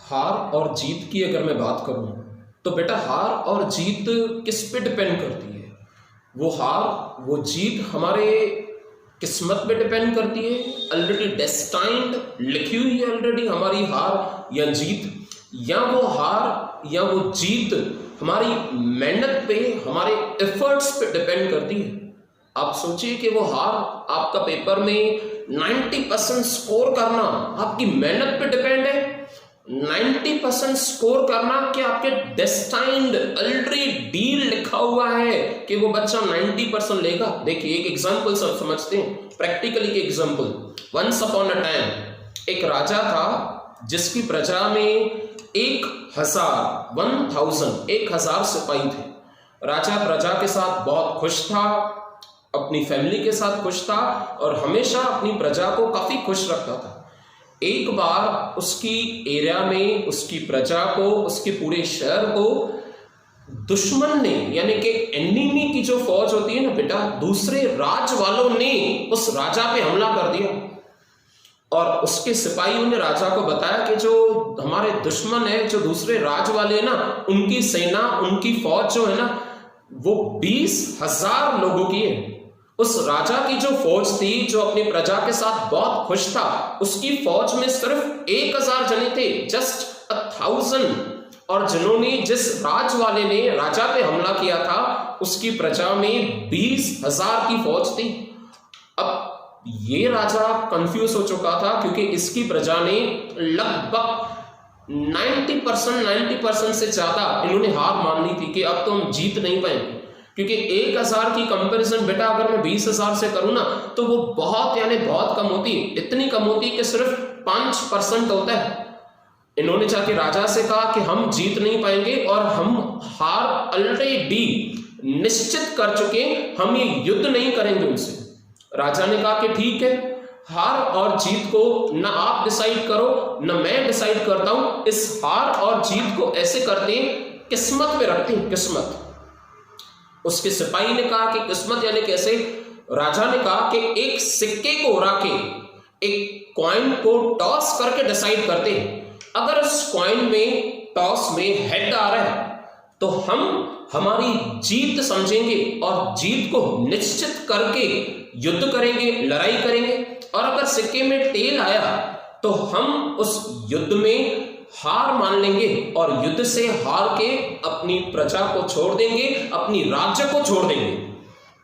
हार और जीत की अगर मैं बात करूं तो बेटा हार और जीत किस पे डिपेंड करती है? वो हार वो जीत हमारे किस्मत पे डिपेंड करती है, ऑलरेडी डेस्टाइंड लिखी हुई है ऑलरेडी हमारी हार या जीत, या वो हार या वो जीत हमारी मेहनत पे, हमारे एफर्ट्स पे डिपेंड करती है। आप सोचिए कि वो हार आपका पेपर में 90% स्कोर करना आपकी मेहनत पे डिपेंड है। 90% स्कोर करना कि आपके डेस्टाइंड ऑलरेडी डील लिखा हुआ है कि वो बच्चा 90% लेगा। देखिए एक एग्जांपल सब समझते हैं, प्रैक्टिकली के example. Once upon a time एक राजा था जिसकी प्रजा में 1000 सिपाही थे। राजा प्रजा के साथ बहुत खुश था, अपनी फैमिली के साथ खुश था और हमेशा अपनी प्रजा को काफी खुश रखता था। एक बार उसकी एरिया में उसकी प्रजा को, उसके पूरे शहर को दुश्मन ने, यानी कि एनिमी की जो फौज होती है ना बेटा, दूसरे राज वालों ने उस राजा पे हमला कर दिया। और उसके सिपाहियों ने राजा को बताया कि जो हमारे दुश्मन है, जो दूसरे राज वाले ना, उनकी सेना, उनकी फौज जो है ना वो 20,000 लोगों की है। उस राजा की जो फौज थी, जो अपनी प्रजा के साथ बहुत खुश था, उसकी फौज में सिर्फ 1,000 जने थे, जस्ट 1,000। और जिन्होंने, जिस राज वाले ने राजा पे हमला किया था, उसकी प्रजा में 20,000 की फौज थी। अब ये राजा कंफ्यूज हो चुका था क्योंकि इसकी प्रजा ने लगभग 90% से ज्यादा इन्होंने हार मान ली थी कि अब तो हम जीत नहीं पाएंगे। क्योंकि 1,000 की कंपैरिजन बेटा अगर मैं 20,000 से करूं ना तो वो बहुत, यानी बहुत कम होती है। इतनी कम होती है कि सिर्फ 5% होता है। इन्होंने जाके राजा से कहा कि हम जीत नहीं पाएंगे और हम हार ऑलरेडी निश्चित कर चुके, हम ये युद्ध नहीं करेंगे उनसे। राजा ने कहा कि ठीक है, हार और जीत को ना आप डिसाइड करो ना मैं डिसाइड करता हूं, इस हार और जीत को ऐसे करते हैं, किस्मत पे रखते हैं, किस्मत। उसके सिपाही ने कहा कि किस्मत यानी कैसे? राजा ने कहा कि एक सिक्के को उड़ा के, एक कॉइन को टॉस करके डिसाइड करते हैं। अगर उस कॉइन में, टॉस में हेड आ रहा है तो हम हमारी जीत समझेंगे और जीत को निश्चित करके युद्ध करेंगे, लड़ाई करेंगे। और अगर सिक्के में टेल आया तो हम उस युद्ध में हार मान लेंगे और युद्ध से हार के अपनी प्रजा को छोड़ देंगे, अपनी राज्य को छोड़ देंगे।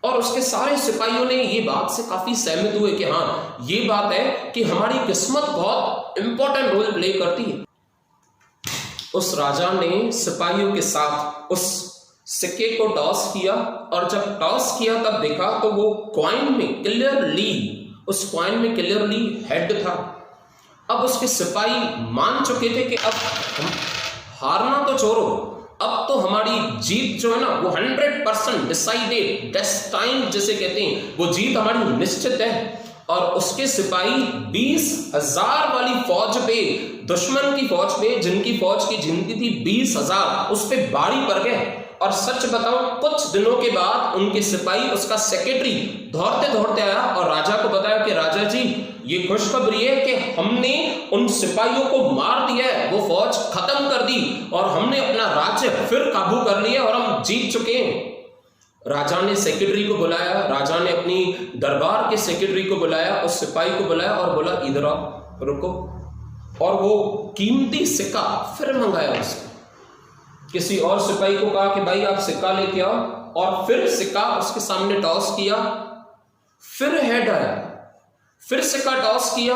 और उसके सारे सिपाहियों ने ये बात से काफी सहमत हुए कि हाँ, ये बात है कि हमारी किस्मत बहुत इंपॉर्टेंट रोल प्ले करती है। उस राजा ने सिपाहियों के साथ उस सिक्के को टॉस किया और जब टॉस किया तब देखा तो वो कॉइन में क्लियरली, उस कॉइन में क्लियरली हेड था। अब उसके सिपाही मान चुके थे कि अब हारना तो छोड़ो, अब तो हमारी जीत जो है ना वो 100% डिसाइडेड, डेस्टाइन्ड जिसे कहते हैं, वो जीत हमारी निश्चित है। और उसके सिपाही 20,000 वाली फौज पे, दुश्मन की फौज पे, जिनकी फौज की गिनती थी 20,000, उस पे बारी पड़ गए। और सच बताऊं, कुछ दिनों के बाद उनके सिपाही, उसका सेक्रेटरी दौड़ते दौड़ते आया और राजा को बताया कि राजा जी, ये खुशखबरी है कि हमने उन सिपाहियों को मार दिया है, वो फौज खत्म कर दी और हमने अपना राज्य फिर काबू कर लिया और हम जीत चुके हैं। राजा ने सेक्रेटरी को बुलाया, राजा ने अपनी दरबार के सेक्रेटरी को बुलाया, उस सिपाही को बुलाया और बोला इधर आओ, रुको। और वो कीमती सिक्का फिर मंगाया उसने। किसी और सिपाही को कहा कि भाई आप सिक्का लेके आओ, और फिर सिक्का उसके सामने टॉस किया, फिर हेड आया। फिर सिक्का टॉस किया,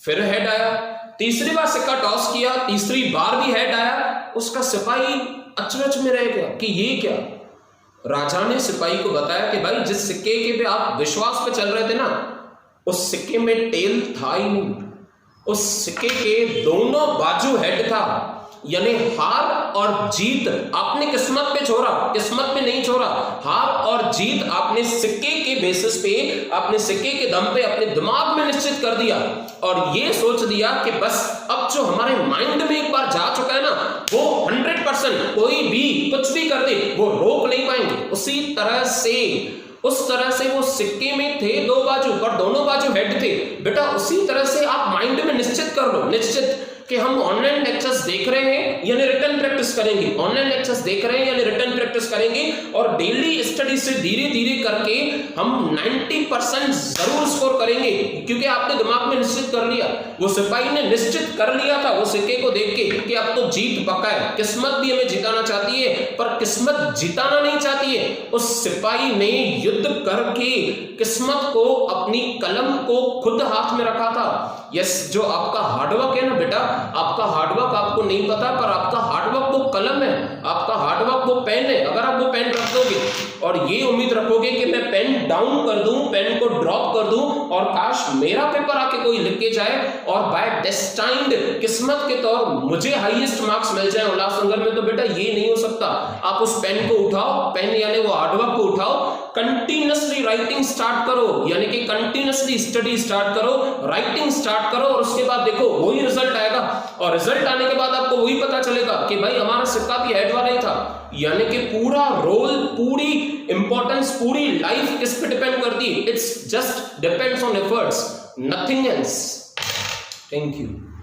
फिर हेड आया। तीसरी बार सिक्का टॉस किया, तीसरी बार भी हेड आया। उसका सिपाही अचरज में रह गया कि ये क्या। राजा ने सिपाही को बताया कि भाई जिस सिक्के के पे आप विश्वास पे चल रहे थे ना, उस सिक्के में टेल था ही नहीं। उस सिक्के के दोनों बाजू हेड था, यानी हार और जीत आपने किस्मत पे छोड़ा, किस्मत पे नहीं छोड़ा। हार और जीत आपने सिक्के के बेसिस पे, आपने सिक्के के दम पे अपने दिमाग में निश्चित कर दिया और ये सोच दिया कि बस अब जो हमारे माइंड में एक बार जा चुका है ना, वो 100% कोई भी कुछ भी कर दे वो रोक नहीं पाएंगे। उसी तरह से, उस तरह से वो सिक्के में थे दो बाजू, पर दोनों बाजू हेड थे। बेटा उसी तरह से आप माइंड में निश्चित कर लो, निश्चित कि हम ऑनलाइन लेक्चर्स देख रहे हैं यानी रिटन प्रैक्टिस करेंगे, ऑनलाइन लेक्चर्स देख रहे हैं यानी रिटन प्रैक्टिस करेंगे, और डेली स्टडी से धीरे धीरे करके हम 90% जरूर स्कोर करेंगे, क्योंकि आपने दिमाग में निश्चित कर लिया, वो सिपाही ने निश्चित कर लिया था वो सिक्के को देख के कि अब तो जीत पक्का है, किस्मत भी हमें जिताना चाहती है, पर किस्मत जिताना नहीं चाहती है। उस सिपाही ने युद्ध करके किस्मत को, अपनी कलम को खुद हाथ में रखा था। यस, जो आपका हार्डवर्क है ना बेटा, आपका हार्डवर्क आपको नहीं पता, पर आपका हार्डवर्क वो कलम है, आपका हार्डवर्क वो पेन है। अगर आप वो पेन रख दोगे और ये उम्मीद रखोगे कि मैं पेन डाउन कर दूं, पेन को ड्रॉप कर दूं और काश मेरा पेपर आके कोई लिख के जाए और बाय डेस्टाइन्ड किस्मत के तौर मुझे हाईएस्ट मार्क्स मिल जाए उल्लासनगर में, तो बेटा ये नहीं हो सकता। आप उस पेन को उठाओ, पेन यानी वो हार्डवर्क को उठाओ, कंटिन्यूअसली राइटिंग स्टार्ट करो, यानी कि कंटिन्यूअसली स्टडी स्टार्ट करो, राइटिंग स्टार्ट करो, और उसके बाद देखो वही रिजल्ट आएगा। और रिजल्ट आने के बाद आपको वही पता चलेगा कि भाई हमारा सिक्का भी हेड वाला ही था। यानी कि पूरा रोल, पूरी इंपॉर्टेंस, पूरी लाइफ किस पे डिपेंड करती है? It's just depends on efforts, nothing else. Thank you.